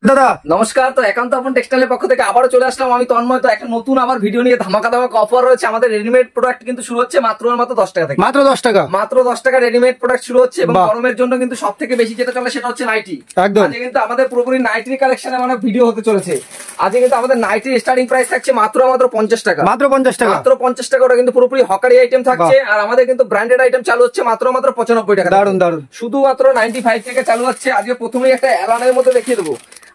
দাদা নমস্কার। তো একান্ত আপন টেক্সটাইলের পক্ষ থেকে আবারও চলে আসলাম আমি তন্ময়। তো একটা নতুন আবার ভিডিও নিয়ে ধামাকা অফার রয়েছে। আমাদের রেডিমেড প্রোডাক্ট কিন্তু শুরু হচ্ছে মাত্র 10 টাকা থেকে। মাত্র 10 টাকা, মাত্র 10 টাকা রেডিমেড প্রোডাক্ট শুরু হচ্ছে। এবং গরমের জন্য কিন্তু সব থেকে বেশি যেটা চলে সেটা হচ্ছে নাইটি। আজকে কিন্তু আমাদের পুরোপুরি নাইটির কালেকশনে মানে ভিডিও হতে চলেছে। আজকে কিন্তু আমাদের নাইটির স্টার্টিং প্রাইস থাকছে মাত্র 50 টাকা। মাত্র 50 টাকা, মাত্র 50 টাকা। ওটা কিন্তু পুরোপুরি হকারি আইটেম থাকছে। আর আমাদের কিন্তু ব্র্যান্ডেড আইটেম চালু হচ্ছে মাত্র 95 টাকা। দারুন দারুন, শুধুমাত্র 95 থেকে চালু হচ্ছে। আজকে প্রথমেই একটা এলানের মধ্যে দেখিয়ে দেবো।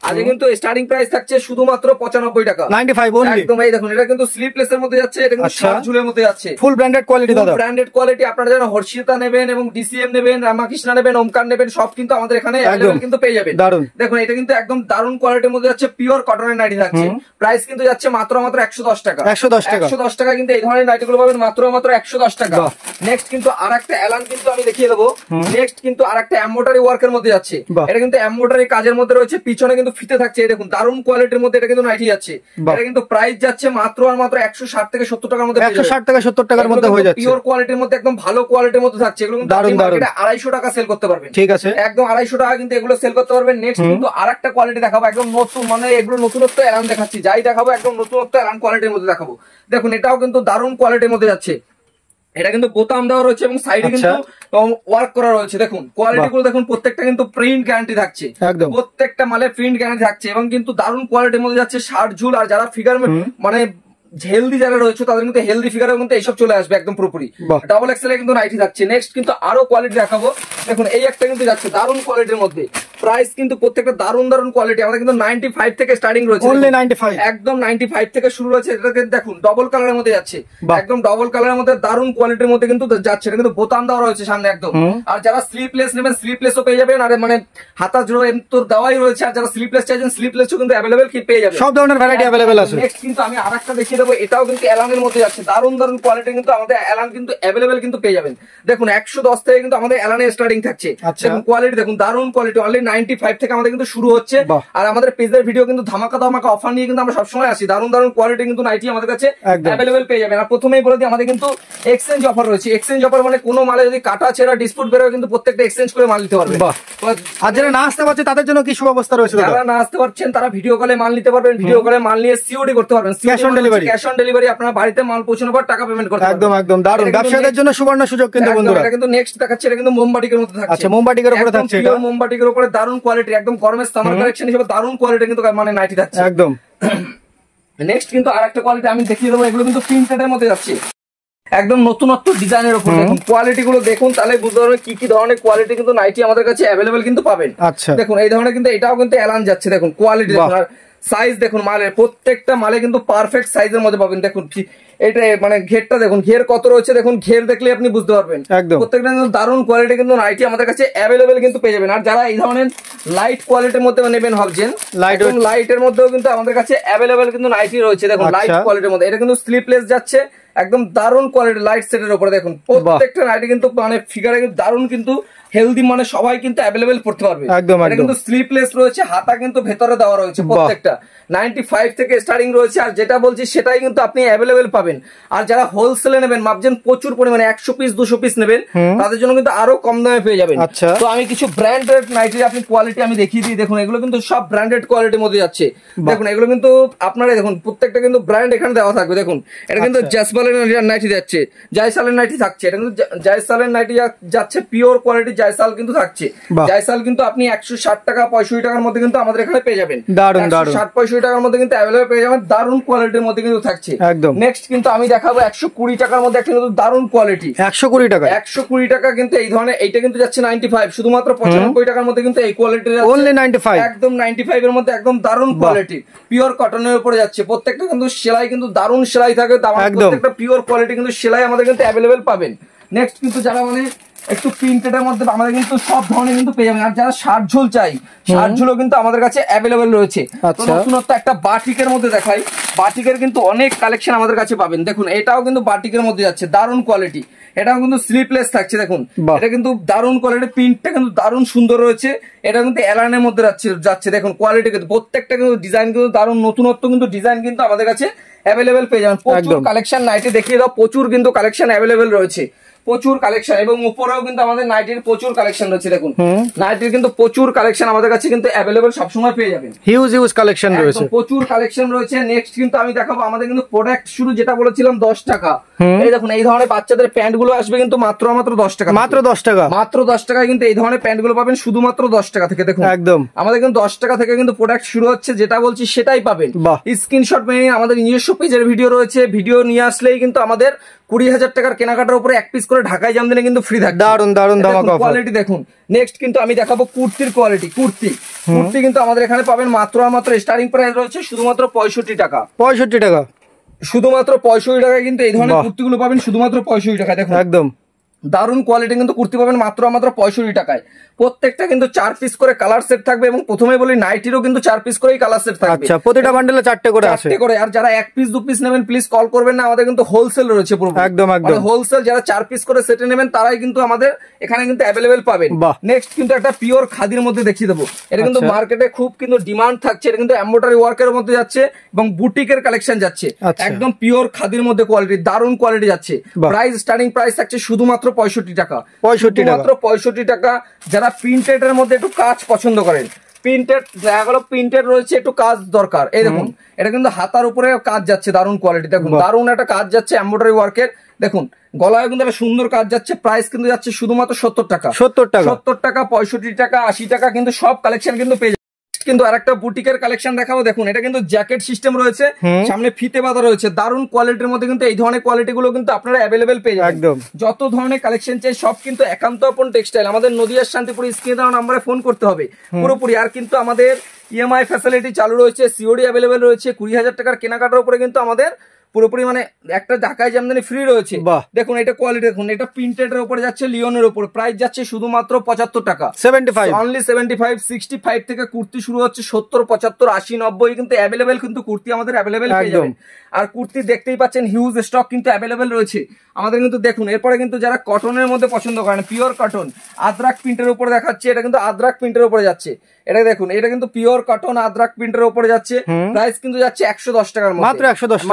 আজকে কিন্তু স্টার্টিং প্রাইস থাকছে শুধুমাত্র 95 টাকা, 95 অনলি। একদম এই দেখুন, এটা কিন্তু স্লিপলেস এর মধ্যে যাচ্ছে, এটা কিন্তু শার্ট ঝুলের মধ্যে যাচ্ছে। ফুল ব্র্যান্ডেড কোয়ালিটি দাদা, ব্র্যান্ডেড কোয়ালিটি। আপনারা যারা হর্ষিতা নেবেন এবং ডিসিএম নেবেন, রামাকৃষ্ণ নেবেন, ওমকার নেবেন, সব কিন্তু আমাদের এখানে अवेलेबल কিন্তু পেয়ে যাবেন। দারুন, দেখুন এটা কিন্তু একদম দারুন কোয়ালিটির মধ্যে যাচ্ছে, পিওর কটনের নাইটি থাকছে। প্রাইস কিন্তু যাচ্ছে মাত্র 110 টাকা। 110 টাকা কিন্তু এই ধরনের নাইটি গুলো পাবেন মাত্র 110 টাকা। নেক্সট কিন্তু আরেকটা এলান কিন্তু আমি দেখিয়ে দেবো। নেক্সট কিন্তু আরেকটা এমব্রয়ডারি ওয়ার্কের মধ্যে যাচ্ছে। এটা কিন্তু এমব্রয়ডারি কাজের মধ্যে রয়েছে, পিছনে কিন্তু ফিতে থাকছে। দেখুন দারুন কোয়ালিটির মধ্যে এটা কিন্তু নাইটি যাচ্ছে। এটা কিন্তু প্রাইস যাচ্ছে মাত্র আর মাত্র 160 থেকে 70 টাকার মধ্যে। 160 টাকা 70 টাকার মধ্যে হয়ে যাচ্ছে। পিওর কোয়ালিটির মধ্যে একদম ভালো কোয়ালিটির মধ্যে থাকছে। এগুলো কিন্তু আপনি মার্কেটে 250 টাকা সেল করতে পারবেন। ঠিক আছে, একদম 250 টাকা কিন্তু এগুলো সেল করতে পারবেন। নেক্সট কিন্তু আরেকটা কোয়ালিটি দেখাবো, একদম নতুন, মানে এগুলো নতুনত্ব এলান দেখাচ্ছি। যাই দেখাবো একদম নতুনত্ব এলান কোয়ালিটির মধ্যে দেখাবো। দেখুন এটাও কিন্তু দারুন কোয়ালিটির মধ্যে যাচ্ছে। এটা কিন্তু বোতাম দেওয়া রয়েছে এবং সাইডে কিন্তু ওয়ার্ক করা রয়েছে। দেখুন কোয়ালিটি গুলো দেখুন, প্রত্যেকটা কিন্তু প্রিন্ট গ্যারান্টি থাকছে। প্রত্যেকটা মালে প্রিন্ট গ্যারান্টি থাকছে এবং কিন্তু দারুন কোয়ালিটির মধ্যে যাচ্ছে। শার্ট ঝুল আর যারা ফিগার মানে হেলদি যারা রয়েছে তাদের কিন্তু হেলদি ফিগারে কিন্তু এইসব চলে আসবে একদম পুরোপুরি। ডাবল এক্সেল কিন্তু নাইটি থাকছে। নেক্সট কিন্তু আরো কোয়ালিটি দেখাবো। দেখুন এই একটা কিন্তু যাচ্ছে দারুন কোয়ালিটির মধ্যে। প্রাইস কিন্তু প্রত্যেকটা দারুন দারুন কোয়ালিটি। আমাদের কিন্তু 95 থেকে স্টার্টিং রয়েছে, একদম 95 থেকে শুরু রয়েছে। এটা দেখুন ডবল কালারের মধ্যে যাচ্ছে, একদম ডবল কালারের মধ্যে দারুন কোয়ালিটির মধ্যে কিন্তু যাচ্ছে। এটা কিন্তু বোতাম দেওয়া রয়েছে সামনে একদম। আর যারা স্লিপলেস নেবেন স্লিপলেসও পেয়ে যাবেন। আর মানে হাতা জোড়া তো দেওয়াই রয়েছে। আর যারা স্লিপলেস চাইছেন স্লিপলেসও কিন্তু অ্যাভেলেবেল কি পেয়ে যাবেন। সব ধরনের ভ্যারাইটি অ্যাভেলেবেল আছে। নেক্সট কিন্তু আমি আরেকটা দেখিয়ে দেবো। এটাও কিন্তু এলানের মধ্যে যাচ্ছে, দারুন দারুন কোয়ালিটি কিন্তু আমাদের এলান কিন্তু অ্যাভেলেবেল কিন্তু পেয়ে যাবেন। দেখুন 110 থেকে কিন্তু আমাদের এলানের স্টার্টিং থাকছে। দেখুন কোয়ালিটি দেখুন, দারুন কোয়ালিটি। অলরেডি 95 থেকে আমাদের কিন্তু শুরু হচ্ছে। আর আমাদের পেজের ভিডিও কিন্তু ধামাকা অফার নিয়ে কিন্তু আমরা সবসময় আসি। দারুন দারুন কোয়ালিটি কিন্তু নাইটি আমাদের কাছে অ্যাভেলেবল পেয়ে যাবেন। আর প্রথমেই বলে দিই আমাদের কিন্তু এক্সচেঞ্জ অফার রয়েছে। এক্সচেঞ্জ অফার মানে কোনো মালে যদি কাটা ছেঁড়া ডিসপুট বেরোয় কিন্তু প্রত্যেকটা এক্সচেঞ্জ করে মাল নিতে পারবে। আর যারা না আসতে পারছে তাদের জন্য কি সুব্যবস্থা রয়েছে? যারা না আসতে পারছেন তারা ভিডিও কলে মাল নিতে পারবেন। ভিডিও কলে মাল নিয়ে সিওডি করতে পারবেন। Cash on delivery, cash on delivery. আপনারা বাড়িতে মাল পৌঁছানোর পর টাকা পেমেন্ট করতে পারবেন। একদম একদম দারুন, ব্যবসায়ীদের জন্য সুবর্ণ সুযোগ কিন্তু বন্ধুরা। এটা কিন্তু নেক্সট দেখাচ্ছে, এটা কিন্তু মোমবাটিকের মধ্যে থাকছে। আচ্ছা মোমবাটিকের উপরে থাকছে, এটা মোমবাটিকের উপরে দারুন কোয়ালিটি, একদম গরমের সামার কালেকশন হিসেবে দারুন কোয়ালিটি কিন্তু মানে নাইটি থাকছে একদম। নেক্সট কিন্তু আরেকটা কোয়ালিটি আমি দেখিয়ে দেবো। এগুলো কিন্তু প্রিন্টেড এর মধ্যে যাচ্ছে, একদম নতুনত্ব ডিজাইনের উপর। দেখুন কোয়ালিটি গুলো দেখুন, তাহলে বুঝতে পারবেন কি কি ধরনের কোয়ালিটি কিন্তু নাইটি আমাদের কাছে অ্যাভেলেবল কিন্তু পাবেন। আচ্ছা দেখুন এই ধরনের কিন্তু এটাও কিন্তু এলান যাচ্ছে। দেখুন কোয়ালিটি দেখুন, আর সাইজ দেখুন মালের, প্রত্যেকটা মালে কিন্তু পারফেক্ট সাইজের মধ্যে পাবেন। দেখুন এটা মানে ঘেরটা দেখুন, ঘের কত রয়েছে দেখুন, ঘের দেখলে আপনি বুঝতে পারবেন। প্রত্যেকটা কিন্তু দারুণ কোয়ালিটি কিন্তু নাইটি আমাদের কাছে অ্যাভেলেবেল কিন্তু পেয়ে যাবেন। আর যারা এই ধরনের লাইট কোয়ালিটির মধ্যে নেবেন ভাবছেন, লাইটের মধ্যেও কিন্তু আমাদের কাছে অ্যাভেলেবেল কিন্তু নাইটি রয়েছে। দেখুন লাইট কোয়ালিটির মধ্যে এটা কিন্তু স্লিপলেস যাচ্ছে, একদম দারুণ কোয়ালিটি লাইট সেটের উপরে। দেখুন প্রত্যেকটা নাইটি কিন্তু মানে ফিগারে কিন্তু দারুণ কিন্তু হেলদি, মানে সবাই কিন্তু অ্যাভেলেবেল পড়তে পারবে। এটা কিন্তু স্লিপলেস রয়েছে, হাতা কিন্তু ভেতরে দেওয়া রয়েছে। প্রত্যেকটা 95 থেকে স্টার্টিং রয়েছে। আর যেটা বলছি সেটাই কিন্তু আপনি অ্যাভেলেবেল পাবেন। আর যারা হোলসেলে নেবেন, ভাবছেন প্রচুর পরিমাণে 100 পিস 200 পিস নেবেন, তাদের জন্য কিন্তু আরো কম দামে পেয়ে যাবেন। তো আমি কিছু ব্র্যান্ডেড নাইটির আপনি কোয়ালিটি আমি দেখিয়ে দিই। দেখুন এগুলো কিন্তু সব ব্র্যান্ডেড কোয়ালিটির মধ্যে যাচ্ছে। দেখুন এগুলো কিন্তু আপনারা দেখুন প্রত্যেকটা কিন্তু ব্র্যান্ড এখানে দেওয়া থাকবে। দেখুন এটা কিন্তু জাসবালের নাইটি যাচ্ছে, জায়সালের নাইটি থাকছে। এটা কিন্তু জায়সালের নাইটি যাচ্ছে, পিওর কোয়ালিটি জায়সাল কিন্তু থাকছে। জায়সাল কিন্তু আপনি 160 টাকা 65 টাকার মধ্যে কিন্তু আমাদের এখানে পেয়ে যাবেন। 160-65 টাকার মধ্যে কিন্তু অ্যাভেলেবল পেয়ে যাবেন, দারুণ কোয়ালিটির মধ্যে কিন্তু থাকছে। নেক্সট কিন্তু আমি দেখাবো 120 টাকার মধ্যে একটা কিন্তু দারুণ কোয়ালিটি। 120 টাকা কিন্তু এই ধরনের, এইটা কিন্তু যাচ্ছে 95, শুধুমাত্র 95 টাকার মধ্যে কিন্তু এই কোয়ালিটি একদম 95 এর মধ্যে একদম দারুণ কোয়ালিটি, পিওর কটনের উপরে যাচ্ছে। প্রত্যেকটা কিন্তু সেলাই কিন্তু দারুণ সেলাই থাকে, প্রত্যেকটা পিওর কোয়ালিটি কিন্তু সেলাই আমাদের কিন্তু অ্যাভেলেবেল পাবেন। নেক্সট কিন্তু যারা মানে একটু প্রিন্টেড এর মধ্যে আমাদের কিন্তু সব ধরনের কিন্তু পেয়ে যাবেন। আর যারা শার্ট ঝোল চাই, শার্ট ঝোলও কিন্তু আমাদের কাছে অ্যাভেলেবেল রয়েছে। নতুনত্ব একটা বাটিকের মধ্যে দেখাই, বাটিকের কিন্তু অনেক কালেকশন আমাদের কাছে পাবেন। দেখুন এটাও কিন্তু বাটিকের মধ্যে যাচ্ছে, দারুণ কোয়ালিটি। এটাও কিন্তু স্লিপলেস থাকছে। দেখুন এটা কিন্তু দারুণ কোয়ালিটি, প্রিন্টটা কিন্তু দারুণ সুন্দর রয়েছে। এটা কিন্তু এলানের মধ্যে যাচ্ছে। দেখুন কোয়ালিটি কিন্তু প্রত্যেকটা কিন্তু ডিজাইন কিন্তু দারুণ নতুনত্ব কিন্তু ডিজাইন কিন্তু আমাদের কাছে অ্যাভেলেবেল পেয়ে যাবেন। প্রচুর কালেকশন নাইটি দেখিয়ে দাও, প্রচুর কিন্তু কালেকশন অ্যাভেলেবেল রয়েছে। প্রচুর কালেকশন, এবং উপরেও কিন্তু আমাদের নাইটির প্রচুর কালেকশন রয়েছে। দেখুন নাইটির কিন্তু প্রচুর কালেকশন আমাদের কাছে কিন্তু অ্যাভেলেবল সবসময় পেয়ে যাবেন। হিউজ কালেকশন রয়েছে, প্রচুর কালেকশন রয়েছে। নেক্সট কিন্তু আমি দেখাবো আমাদের কিন্তু প্রোডাক্ট শুরু যেটা বলেছিলাম 10 টাকা। এই দেখুন এই ধরনের বাচ্চাদের প্যান্ট গুলো আসবে কিন্তু মাত্র 10 টাকা, মাত্র 10 টাকা, মাত্র 10 টাকায় কিন্তু এই ধরনের প্যান্ট গুলো পাবেন শুধুমাত্র 10 টাকা থেকে। দেখুন একদম আমাদের কিন্তু 10 টাকা থেকে কিন্তু প্রোডাক্ট শুরু হচ্ছে, যেটা বলছি সেটাই পাবেন। স্ক্রিনশট মেরে আমাদের নিজস্ব পেজের ভিডিও রয়েছে, ভিডিও নিয়ে আসলেই কিন্তু আমাদের 20,000 টাকার কেনাকাটার উপরে এক পিস করে ঢাকায় জামদানি কিন্তু ফ্রি থাকবে। দারুন ধামাকা অফার। কোয়ালিটি দেখুন। নেক্সট কিন্তু আমি দেখাবো কুর্তির কোয়ালিটি। কুর্তি কিন্তু আমাদের এখানে পাবেন মাত্র স্টার্টিং প্রাইস রয়েছে শুধুমাত্র 65 টাকা। 65 টাকা, শুধুমাত্র 65 টাকায় কিন্তু এই ধরনের কুর্তিগুলো পাবেন শুধুমাত্র 65 টাকায়। দেখুন একদম দারুন কোয়ালিটি কিন্তু কুর্তি পাবেন মাত্র 65 টাকায়। প্রত্যেকটা কিন্তু 4 পিস করে কালার সেট থাকবে, এবং প্রথমে বলি নাইটিরও কিন্তু 4 পিস করেই কালার সেট থাকবে। আচ্ছা, প্রতিটা বান্ডেলে 4টে করে আছে। আর যারা 1 পিস 2 পিস নেবেন প্লিজ কল করবেন না, আমাদের কিন্তু হোলসেল রয়েছে পুরো। একদম হোলসেল যারা 4 পিস করে সেটে নেবেন তারাই কিন্তু আমাদের এখানে কিন্তু অ্যাভেলেবেল পাবেন। নেক্সট কিন্তু একটা পিওর খাদির মধ্যে দেখিয়ে দেবো। এটা কিন্তু মার্কেটে খুব কিন্তু ডিমান্ড থাকছে। এটা কিন্তু এমব্রয়ডারি ওয়ার্কের মধ্যে যাচ্ছে এবং বুটিকের কালেকশন যাচ্ছে। একদম পিওর খাদির মধ্যে কোয়ালিটি, দারুন কোয়ালিটি যাচ্ছে। প্রাইস স্টার্টিং প্রাইস থাকছে শুধুমাত্র 65 টাকা। 65 টাকা। যারা প্রিন্টেড এর মধ্যে একটু কাজ পছন্দ করেন, প্রিন্টেড যেগুলো প্রিন্টেড রয়েছে একটু কাজ দরকার, এই দেখুন এটা কিন্তু হাতার উপরে কাজ যাচ্ছে, দারুন কোয়ালিটি। দেখুন দারুন একটা কাজ যাচ্ছে এমব্রয়ডারি ওয়ার্কের। দেখুন গলায় কিন্তু একটা সুন্দর কাজ যাচ্ছে। প্রাইস কিন্তু যাচ্ছে শুধুমাত্র 70 টাকা। 70 টাকা, 65 টাকা, 80 টাকা কিন্তু সব কালেকশন কিন্তু পেয়ে যাবেন। কিন্তু আরেকটা বুটিকের কালেকশন দেখাবো। দেখুন এটা কিন্তু জ্যাকেট সিস্টেম রয়েছে, সামনে ফিতে বাঁধা রয়েছে। দারুন কোয়ালিটির মধ্যে কিন্তু এই ধরনের কোয়ালিটি গুলো কিন্তু আপনারা অ্যাভেলেবেল পেয়ে যাবেন। একদম যত ধরনের কালেকশন চাই সব কিন্তু একান্ত আপন টেক্সটাইল। আমাদের নদিয়ার শান্তিপুর স্ক্রিনে দেওয়া নম্বরে ফোন করতে হবে পুরোপুরি। আর কিন্তু আমাদের ইএমআই ফ্যাসিলিটি চালু রয়েছে, সিওডি অ্যাভেলেবেল রয়েছে। 20,000 টাকার কেনাকাটার উপরে কিন্তু আমাদের পুরোপুরি একটা ঢাকায় জামদানি ফ্রি রয়েছে। দেখুন এটা কোয়ালিটি দেখুন, এটা প্রিন্টেড এর উপরে যাচ্ছে, লিওনের উপর। প্রাইস যাচ্ছে শুধুমাত্র 75 টাকা, 75 অনলি 75। 65 থেকে কুর্তি শুরু হচ্ছে 70, 75, 80, 90 কিন্তু অ্যাভেলেবেল কিন্তু কুর্তি আমাদের অ্যাভেলেবেল পেয়ে যাবেন। আর কুর্তি দেখতেই পাচ্ছেন হিউজ স্টক কিন্তু অ্যাভেলেবেল রয়েছে আমাদের কিন্তু। দেখুন এরপরে কিন্তু যারা কটনের মধ্যে পছন্দ করেন, পিওর কটন আদ্রাক প্রিন্টের উপরে দেখাচ্ছে। এটা কিন্তু আদ্রাক প্রিন্টের উপরে যাচ্ছে। এটা দেখুন এটা কিন্তু পিওর কটন আদ্রাক প্রিন্টের উপরে যাচ্ছে। প্রাইস কিন্তু যাচ্ছে 110 টাকার মধ্যে,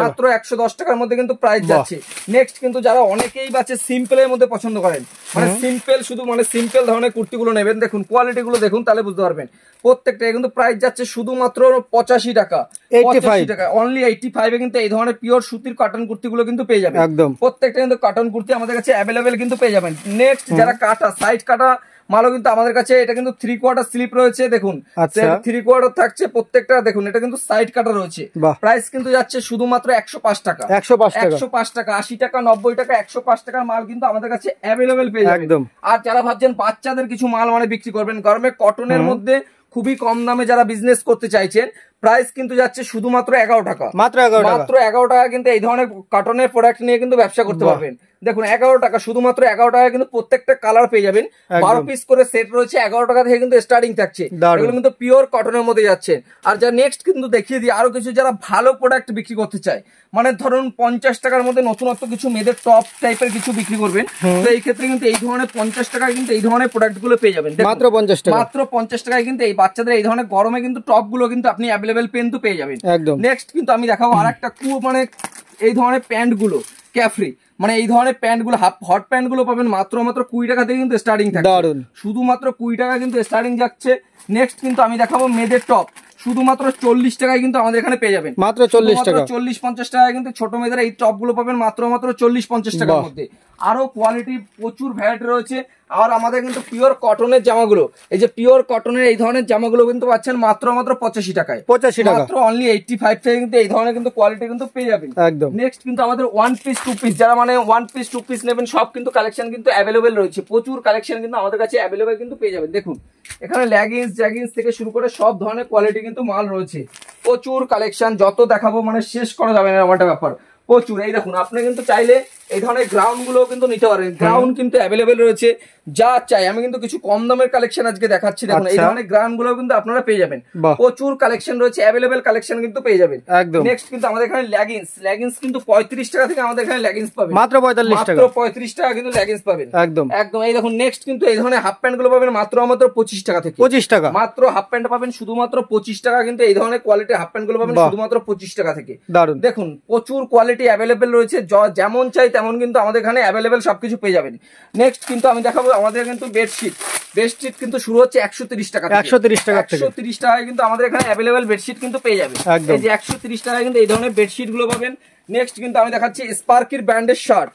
মাত্র 110 টাকার মধ্যে কিন্তু প্রাইস যাচ্ছে। নেক্সট কিন্তু যারা অনেকেই বাচ্চে সিম্পলের মধ্যে পছন্দ করেন, সিম্পল শুধু সিম্পল ধরনের কুর্তিগুলো নেবেন, দেখুন কোয়ালিটি গুলো দেখুন তাহলে বুঝতে পারবেন। প্রত্যেকটা কিন্তু প্রাইস যাচ্ছে শুধুমাত্র 85 টাকা, 85 টাকা অনলি। 85 এ কিন্তু এই ধরনের পিওর সুতির কটন কুর্তিগুলো কিন্তু পেয়ে যাবেন। একদম প্রত্যেকটা কিন্তু কটন কুর্তি আমাদের কাছে অ্যাভেলেবেল কিন্তু পেয়ে যাবেন। নেক্সট যারা কাটা সাইড কাটা মালও কিন্তু আমাদের কাছে, এটা কিন্তু 3/4 স্লিপ রয়েছে। দেখুন 3/4 থাকছে প্রত্যেকটা। দেখুন এটা কিন্তু সাইড কাটা রয়েছে। প্রাইস কিন্তু যাচ্ছে শুধুমাত্র 105 টাকা, 105 টাকা, 80 টাকা, 90 টাকা, 105 টাকার মাল কিন্তু আমাদের কাছে অ্যাভেলেবেল পেয়ে যাবেন। আর যারা ভাবছেন বাচ্চাদের কিছু মাল বিক্রি করবেন গরমে, কটনের মধ্যে খুবই কম দামে যারা বিজনেস করতে চাইছেন, প্রাইস কিন্তু যাচ্ছে শুধুমাত্র 11 টাকা, মাত্র 11 টাকা কিন্তু এই ধরনের কটনের প্রোডাক্ট নিয়ে কিন্তু ব্যবসা করতে পারবেন। দেখুন 11 টাকা, শুধুমাত্র 11 টাকা কিন্তু প্রত্যেকটা কালার পেয়ে যাবেন। 12 পিস করে সেট রয়েছে, 11 টাকা থেকে কিন্তু স্টার্টিং থাকছে। এগুলো কিন্তু পিওর কটনের মধ্যে যাচ্ছে। আর যা নেক্সট কিন্তু দেখিয়ে দিই আরো কিছু যারা ভালো প্রোডাক্ট বিক্রি করতে চায়, ধরুন 50 টাকার মধ্যে নতুনত্ব কিছু মেয়েদের টপ টাইপের কিছু বিক্রি করবেন, তো এই ক্ষেত্রে কিন্তু এই ধরনের 50 টাকায় কিন্তু এই ধরনের প্রোডাক্ট গুলো পেয়ে যাবেন। মাত্র 50 টাকা, মাত্র 50 টাকায় কিন্তু এই বাচ্চাদের এই ধরনের গরমে কিন্তু টপ গুলো কিন্তু আপনি অ্যাভেলেবেল পেয়ে যাবেন। নেক্সট কিন্তু আমি দেখাবো আর একটা এই ধরনের প্যান্ট গুলো ক্যাফরি, এই ধরনের প্যান্ট গুলো হট প্যান্ট গুলো পাবেন মাত্র 20 টাকা থেকে কিন্তু স্টার্টিং থাকছে। শুধুমাত্র 20 টাকা কিন্তু স্টার্টিং যাচ্ছে। নেক্সট কিন্তু আমি দেখাবো মেয়েদের টপ, শুধুমাত্র 40 টাকায় কিন্তু আমাদের এখানে পেয়ে যাবেন। মাত্র 40 টাকা, 40-50 টাকায় কিন্তু ছোট মেয়েদের এই টপ গুলো পাবেন মাত্র 40-50 টাকার মধ্যে। আরো কোয়ালিটি প্রচুর ভ্যারাইটি রয়েছে। আর আমাদের কিন্তু পিওর কটনের জামাগুলো, এই যে পিওর কটনের এই ধরনের জামাগুলো কিন্তু পাচ্ছেন মাত্র 85 টাকায়, 85 টাকা, মাত্র অনলি 85 থেকে কিন্তু এই ধরনের কিন্তু কোয়ালিটি কিন্তু পেয়ে যাবেন। একদম নেক্সট কিন্তু আমাদের 1 পিস 2 পিস যারা 1 পিস 2 পিস নেবেন সব কিন্তু কালেকশন কিন্তু অ্যাভেলেবেল রয়েছে। প্রচুর কালেকশন কিন্তু আমাদের কাছে অ্যাভেলেবেল কিন্তু পেয়ে যাবেন। দেখুন এখানে লেগিংস জ্যাগিংস থেকে শুরু করে সব ধরনের কোয়ালিটি কিন্তু মাল রয়েছে। প্রচুর কালেকশন, যত দেখাবো শেষ করা যাবে না এমনটা ব্যাপার। প্রচুর এই দেখুন, আপনি কিন্তু চাইলে এই ধরনের গ্রাউন্ড গুলো কিন্তু নিতে পারেন। গ্রাউন্ড কিন্তু অ্যাভেলেবেল রয়েছে, যা চাই। আমি কিন্তু কিছু কম দামের কালেকশন আজকে দেখাচ্ছি। দেখুন এই ধরনের গ্রাউন্ড গুলো কিন্তু আপনারা পেয়ে যাবেন। প্রচুর কালেকশন রয়েছে, অ্যাভেলেবেল কালেকশন কিন্তু পেয়ে যাবেন। নেক্সট কিন্তু আমাদের এখানে লেগিংস কিন্তু 35 টাকা থেকে আমাদের এখানে লেগিংস পাবেন, মাত্র 45 টাকা, মাত্র 35 টাকা কিন্তু লেগিংস পাবেন। একদম একদম এই দেখুন নেক্সট কিন্তু এই ধরনের হাফ প্যান্ট গুলো পাবেন মাত্র 25 টাকা থেকে, 25 টাকা, মাত্র হাফ প্যান্ট পাবেন শুধুমাত্র 25 টাকা। কিন্তু এই ধরনের কোয়ালিটি হাফ প্যান্ট গুলো পাবেন শুধুমাত্র 25 টাকা থেকে। দেখুন প্রচুর কোয়ালিটি কোয়ালিটি অ্যাভেলেবেল রয়েছে, যেমন চাই তেমন কিন্তু আমাদের এখানে অ্যাভেলেবেল সবকিছু পেয়ে যাবেন। নেক্সট কিন্তু আমি দেখাবো আমাদের কিন্তু বেডশিট কিন্তু শুরু হচ্ছে 130 টাকা, 130 টাকা, 130 টাকায় কিন্তু আমাদের এখানে অ্যাভেলেবেল বেডশিট কিন্তু পেয়ে যাবেন। এই যে 130 টাকায় কিন্তু এই ধরনের বেডশিট গুলো পাবেন। নেক্সট কিন্তু আমি দেখাচ্ছি স্পার্কির ব্র্যান্ডের শার্ট,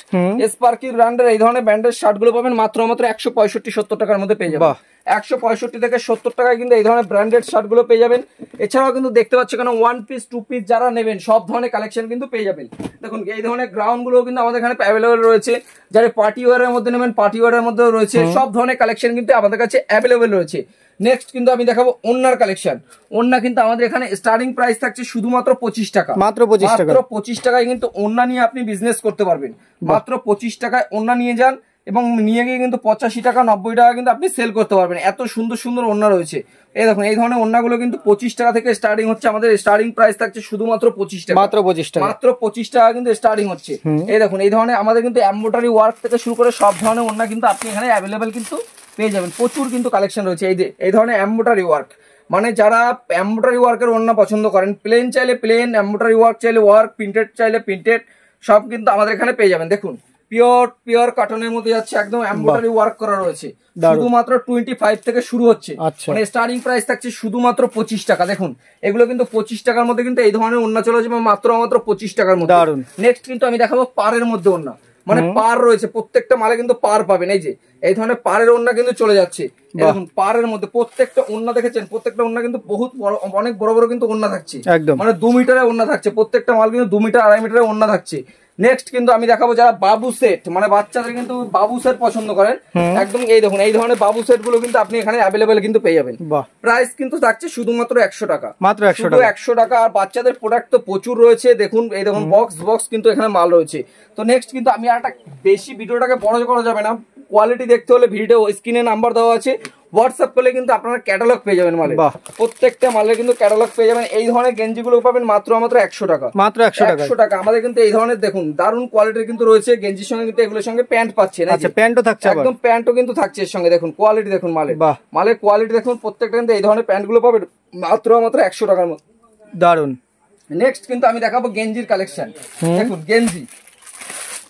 স্পার্কির ব্র্যান্ডের এই ধরনের ব্র্যান্ডের শার্ট গুলো পাবেন মাত্র 165-70 টাকার মধ্যে পেয়ে যাবেন। 165 থেকে 70 টাকায় কিন্তু এই ধরনের ব্র্যান্ডেড শার্ট গুলো পেয়ে যাবেন। এছাড়াও কিন্তু দেখতে পাচ্ছি কেন 1 পিস 2 পিস যারা নেবেন সব ধরনের কালেকশন কিন্তু পেয়ে যাবেন। দেখুন এই ধরনের গ্রাউন্ড গুলো কিন্তু আমাদের এখানে অ্যাভেলেবেল রয়েছে, যারা পার্টি ওয়ারের মধ্যে নেবেন পার্টি ওয়ারের মধ্যেও রয়েছে, সব ধরনের কালেকশন কিন্তু আমাদের কাছে অ্যাভেলেবেল রয়েছে। নেক্সট কিন্তু আমি দেখাবো ওন্নার কালেকশন। ওন্না কিন্তু আমাদের এখানে স্টার্টিং প্রাইস থাকছে শুধুমাত্র 25 টাকা, মাত্র 25 টাকায় কিন্তু ওন্না নিয়ে আপনি বিজনেস করতে পারবেন। মাত্র 25 টাকায় ওন্না নিয়ে যান এবং নিয়ে গিয়ে কিন্তু 85 টাকা 90 টাকা কিন্তু আপনি সেল করতে পারবেন। এত সুন্দর সুন্দর ওন্না রয়েছে। এই দেখুন এই ধরনের ওন্নাগুলো কিন্তু 25 টাকা থেকে স্টার্টিং হচ্ছে। আমাদের স্টার্টিং প্রাইস থাকছে শুধুমাত্র 25 টাকা, মাত্র 25 টাকা, মাত্র 25 টাকা কিন্তু স্টার্টিং হচ্ছে। এই দেখুন এই ধরনের আমাদের কিন্তু এমব্রয়ডারি ওয়ার্ক থেকে শুরু করে সব ধরনের ওন্না কিন্তু আপনি এখানে অ্যাভেলেবেল কিন্তু পেয়ে যাবেন। প্রচুর কিন্তু কালেকশন রয়েছে এই ধরনের এমব্রয়ডারি ওয়ার্ক, মানে যারা এমব্রয়ডারি ওয়ার্কের ওন্না পছন্দ করেন, প্লেন চাইলে প্লেন, এমব্রয়ডারি ওয়ার্ক চাইলে ওয়ার্ক, প্রিন্টেড চাইলে প্রিন্টেড, সব কিন্তু আমাদের এখানে পেয়ে যাবেন। দেখুন পিওর কটনের মধ্যে যাচ্ছে, একদম এমব্রয়ডারি ওয়ার্ক করা রয়েছে। শুধুমাত্র 25 থেকে শুরু হচ্ছে, মানে স্টার্টিং প্রাইস থাকছে শুধুমাত্র 25 টাকা। দেখুন এগুলো কিন্তু 25 টাকার মধ্যে কিন্তু এই ধরনের ওন্না চলে যাবে মাত্র 25 টাকার মধ্যে। নেক্সট কিন্তু আমি দেখাবো পাড়ের মধ্যে ওন্না, মানে পার রয়েছে, প্রত্যেকটা মালে কিন্তু পার পাবেন। এই যে এই ধরনের পাড়ের ওন্না কিন্তু চলে যাচ্ছে। দেখুন পাড়ের মধ্যে প্রত্যেকটা ওন্না দেখেছেন, প্রত্যেকটা ওন্না কিন্তু বহুত বড়, অনেক বড় বড় কিন্তু ওন্না থাকছে, মানে 2 মিটারের ওন্না থাকছে। প্রত্যেকটা মাল কিন্তু 2 মিটার 2.5 মিটারের ওন্না থাকছে। নেক্সট কিন্তু আমি দেখাবো যারা বাবু সেট, মানে বাচ্চাদের কিন্তু বাবু সেট পছন্দ করেন, একদম এই দেখুন এই ধরনের বাবু সেট গুলো কিন্তু আপনি এখানে অ্যাভেলেবেল কিন্তু পেয়ে যাবেন। প্রাইস কিন্তু থাকছে শুধুমাত্র 100 টাকা, মাত্র 100 টাকা। আর বাচ্চাদের প্রোডাক্ট তো প্রচুর রয়েছে। দেখুন এই দেখুন বক্স কিন্তু এখানে মাল রয়েছে। তো নেক্সট কিন্তু আমি একটা বেশি ভিডিওটাকে বড় করা যাবে না, কোয়ালিটি দেখতে হলে ভিডিও স্ক্রিনে নাম্বার দেওয়া আছে, হোয়াটসঅ্যাপ করলে কিন্তু আপনারা ক্যাটালগ পেয়ে যাবেন। মালে প্রত্যেকটা মালে কিন্তু ক্যাটালগ পেয়ে যাবেন। এই ধরনের গেঞ্জি গুলো পাবেন মাত্র 100 টাকা, মাত্র 100 টাকা। আমাদের কিন্তু এই ধরনের দেখুন দারুণ কোয়ালিটির কিন্তু রয়েছে। গেঞ্জির সঙ্গে কিন্তু এগুলোর সঙ্গে প্যান্ট পাচ্ছেন, প্যান্টও থাকছে, একদম প্যান্টও কিন্তু থাকছে এর সঙ্গে। দেখুন কোয়ালিটি দেখুন মালের কোয়ালিটি দেখুন, প্রত্যেকটা কিন্তু এই ধরনের প্যান্ট গুলো পাবেন মাত্র 100 টাকার মধ্যে। দারুন। নেক্সট কিন্তু আমি দেখাবো গেঞ্জির কালেকশন। দেখুন গেঞ্জি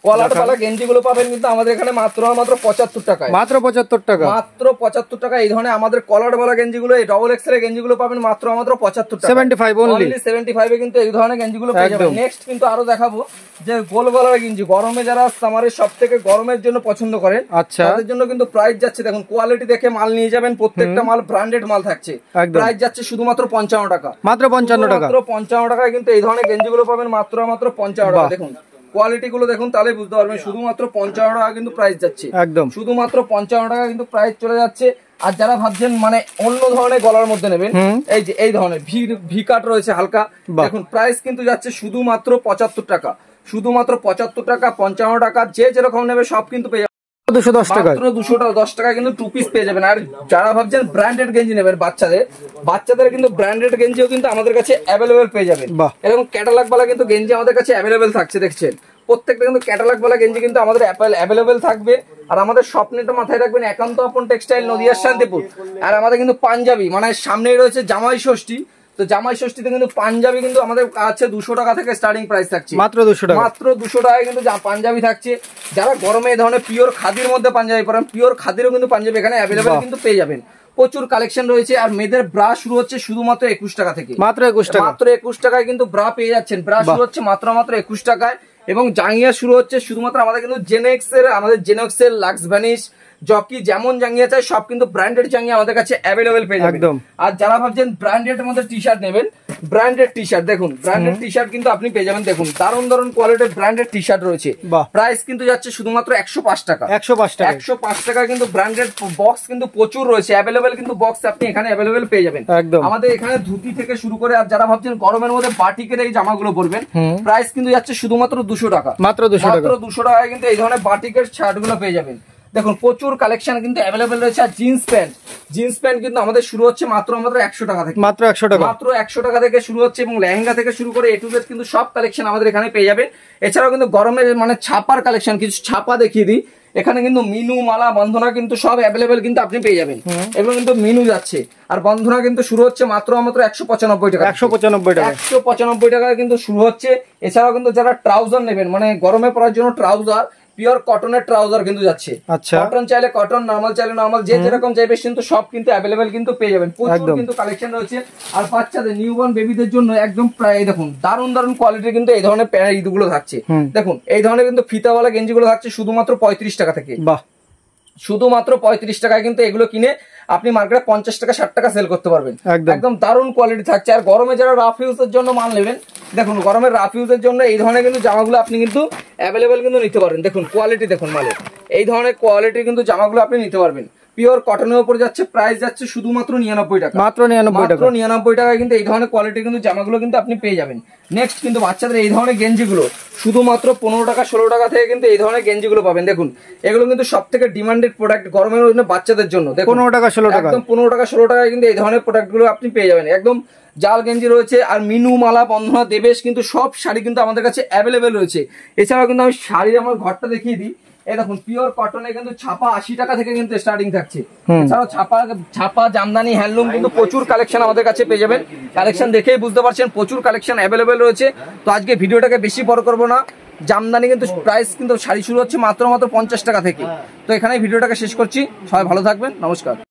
কলারওয়ালা গেঞ্জি গুলো পাবেন কিন্তু আমাদের এখানে মাত্র 75 টাকায়, মাত্র 75 টাকা, মাত্র 75 টাকা। এই ধরনের আমাদের কলারওয়ালা গেঞ্জি গুলো, এই ডবল এক্সেল গেঞ্জি গুলো পাবেন মাত্র 75 টাকা, 75 অনলি, 75 এ কিন্তু এই ধরনের গেঞ্জি গুলো পেয়ে যাবেন। নেক্সট কিন্তু আরো দেখাবো যে গোল গলার গেঞ্জি, গরমে যারা সামারের সবথেকে গরমের জন্য পছন্দ করেন তাদের জন্য কিন্তু প্রাইস যাচ্ছে, দেখুন কোয়ালিটি দেখে মাল নিয়ে যাবেন। প্রত্যেকটা মাল ব্র্যান্ডেড মাল থাকছে। প্রাইস যাচ্ছে শুধুমাত্র 55 টাকা, মাত্র 55 টাকা, মাত্র 55 টাকায় কিন্তু এই ধরনের গেঞ্জি গুলো পাবেন মাত্র 55 টাকা। দেখুন কোয়ালিটি গুলো দেখুন, তাহলে বুঝতে পারবেন। শুধুমাত্র 55 টাকা কিন্তু প্রাইস যাচ্ছে, একদম শুধুমাত্র 55 টাকা কিন্তু প্রাইস চলে যাচ্ছে। আর যারা ভাবছেন মানে অন্য ধরনের গলার মধ্যে নেবেন, এই যে এই ধরনের ভি কাট রয়েছে হালকা, দেখুন প্রাইস কিন্তু যাচ্ছে শুধুমাত্র 75 টাকা, শুধুমাত্র 75 টাকা, 55 টাকা। যে যেরকম নেবে সব কিন্তু পেয়ে 210 টাকা, মাত্র 210 টাকা কিন্তু 2 পিস পেয়ে যাবেন। আর যারা ভাবছেন ব্র্যান্ডেড গেঞ্জি নেবেন বাচ্চাদের কিন্তু ব্র্যান্ডেড গেঞ্জিও কিন্তু আমাদের কাছে অ্যাভেলেবেল পেয়ে যাবেন। এরকম ক্যাটালগ वाला কিন্তু গেঞ্জি আমাদের কাছে অ্যাভেলেবেল থাকছে, দেখছেন প্রত্যেকটা কিন্তু ক্যাটালগ वाला গেঞ্জি কিন্তু আমাদের অ্যাভেলেবেল থাকবে। আর আমাদের স্বপ্নটা মাথায় রাখবেন, একান্ত আপন টেক্সটাইল, নদিয়ার শান্তিপুর। আর আমাদের কিন্তু পাঞ্জাবি, মানে সামনেই রয়েছে জামাই ষষ্ঠী, তো জামাই ষষ্ঠীতে কিন্তু পাঞ্জাবি কিন্তু আমাদের আছে 200 টাকা থেকে স্টার্টিং প্রাইস থাকছে, মাত্র 200 টাকা, মাত্র 200 টাকায় কিন্তু পাঞ্জাবি থাকছে। যারা গরমে এই ধরনের পিওর খাদির মধ্যে পাঞ্জাবি পরেন, পিওর খাদিরও কিন্তু পাঞ্জাবি এখানে অ্যাভেলেবেল কিন্তু পেয়ে যাবেন। প্রচুর কালেকশন রয়েছে। আর মেয়েদের ব্রা শুরু হচ্ছে শুধুমাত্র 21 টাকা থেকে, মাত্র 21 টাকা, মাত্র 21 টাকায় কিন্তু ব্রা পেয়ে যাচ্ছেন। ব্রা শুরু হচ্ছে মাত্র 21 টাকায়। এবং জাঙ্গিয়া শুরু হচ্ছে শুধুমাত্র আমাদের কিন্তু জেনেক্সের লাক্স ভ্যানিশ জকি, যেমন জাঙ্গিয়া চাই সব কিন্তু ব্র্যান্ডেড জাঙ্গিয়া আমাদের কাছে অ্যাভেলেবেল পেয়ে যাবেন। আর যারা ভাবছেন ব্র্যান্ডেড মধ্যে টি শার্ট নেবেন, ব্র্যান্ডেড টি শার্ট দেখুন, ব্র্যান্ডেড টি শার্ট কিন্তু আপনি পেয়ে যাবেন। দেখুন দারুণ দারুণ কোয়ালিটির ব্র্যান্ডেড টি শার্ট রয়েছে। প্রাইস কিন্তু যাচ্ছে শুধুমাত্র 105 টাকা, 105 টাকা কিন্তু ব্র্যান্ডেড বক্স কিন্তু প্রচুর রয়েছে অ্যাভেলেবেল, কিন্তু বক্স আপনি এখানে অ্যাভেলেবেল পেয়ে যাবেন। আমাদের এখানে ধুতি থেকে শুরু করে, আর যারা ভাবছেন গরমের মধ্যে বাটিকের এই জামাগুলো পরবেন, প্রাইস কিন্তু যাচ্ছে শুধুমাত্র 200 টাকা, মাত্র 200 টাকায় কিন্তু এই ধরনের বাটিকের শার্ট গুলো পেয়ে যাবেন। দেখুন প্রচুর কালেকশন কিন্তু অ্যাভেলেবেল রয়েছে। আর জিন্স প্যান্ট কিন্তু আমাদের শুরু হচ্ছে মাত্র 100 টাকা থেকে, মাত্র 100 টাকা থেকে শুরু হচ্ছে। এবং লেহেঙ্গা থেকে শুরু করে A to Z কিন্তু সব কালেকশন আমাদের এখানে পেয়ে যাবেন। এছাড়াও কিন্তু গরমের মানে ছাপার কালেকশন, কিছু ছাপা দেখিয়ে দিই। এখানে কিন্তু মিনু মালা বন্ধনা কিন্তু সব অ্যাভেলেবেল কিন্তু আপনি পেয়ে যাবেন। এগুলো কিন্তু মিনু যাচ্ছে, আর বন্ধনা কিন্তু শুরু হচ্ছে মাত্র 195 টাকা। 195 টাকা, 195 টাকায় কিন্তু শুরু হচ্ছে। এছাড়াও কিন্তু যারা ট্রাউজার নেবেন, মানে গরমে পরার জন্য ট্রাউজার, পিওর কটনের ট্রাউজার কিন্তু যাচ্ছে। আচ্ছা, কটন চাইলে কটন, নরমাল চাইলে নরমাল, যে যেরকম চাইবে কিন্তু সব কিন্তু অ্যাভেলেবেল কিন্তু পেয়ে যাবেন। প্রচুর কিন্তু কালেকশন রয়েছে। আর বাচ্চাদের নিউবর্ন বেবিদের জন্য একদম প্রায় দেখুন দারুণ দারুণ কোয়ালিটির কিন্তু এই ধরনের প্যান্ট গুলো থাকছে। দেখুন এই ধরনের কিন্তু ফিতাওয়ালা গেঞ্জিগুলো থাকছে শুধুমাত্র 35 টাকা থেকে। বাহ, শুধুমাত্র 35 টাকায় কিন্তু এগুলো কিনে আপনি মার্কেটে 50 টাকা 60 টাকা সেল করতে পারবেন। একদম দারুণ কোয়ালিটি থাকছে। আর গরমে যারা রাফ ইউজের জন্য মাল নেবেন, দেখুন গরমের রাফ ইউজের জন্য এই ধরনের কিন্তু জামাগুলো আপনি কিন্তু অ্যাভেলেবেল কিন্তু নিতে পারবেন। দেখুন কোয়ালিটি দেখুন মালের, এই ধরনের কোয়ালিটি কিন্তু জামাগুলো আপনি নিতে পারবেন। পিওর কটনের উপরে যাচ্ছে, প্রাইস যাচ্ছে শুধুমাত্র 99 টাকা, মাত্র 99 টাকায় কিন্তু এই ধরনের কোয়ালিটি কিন্তু জামাগুলো কিন্তু আপনি পেয়ে যাবেন। নেক্সট কিন্তু বাচ্চাদের এই ধরনের গেঞ্জিগুলো শুধুমাত্র 15 টাকা 16 টাকা থেকে কিন্তু এই ধরনের গেঞ্জিগুলো পাবেন। দেখুন এগুলো কিন্তু সব থেকে ডিমান্ডেড প্রোডাক্ট গরমের জন্য বাচ্চাদের জন্য। দেখুন 15 টাকা 16 টাকা, একদম 15 টাকা 16 টাকায় কিন্তু এই ধরনের প্রোডাক্টগুলো আপনি পেয়ে যাবেন। একদম জাল গেঞ্জি রয়েছে, আর মিনু মালা বন্ধনা দেবেশ কিন্তু সব শাড়ি কিন্তু আমাদের কাছে অ্যাভেলেবেল রয়েছে। এছাড়াও কিন্তু আমি শাড়ির আমার ঘরটা দেখিয়ে দিই। এই দেখুন পিওর কটনে কিন্তু ছাপা 80 টাকা থেকে কিন্তু স্টার্টিং থাকছে। এছাড়াও ছাপা জামদানি হ্যান্ডলুম কিন্তু প্রচুর কালেকশন আমাদের কাছে পেয়ে যাবেন। কালেকশন দেখেই বুঝতে পারছেন প্রচুর কালেকশন অ্যাভেলেবেল রয়েছে। তো আজকে ভিডিওটাকে বেশি বড় করবো না। জামদানি কিন্তু প্রাইস কিন্তু শাড়ি শুরু হচ্ছে মাত্র 50 টাকা থেকে। তো এখানে ভিডিওটাকে শেষ করছি। সবাই ভালো থাকবেন, নমস্কার।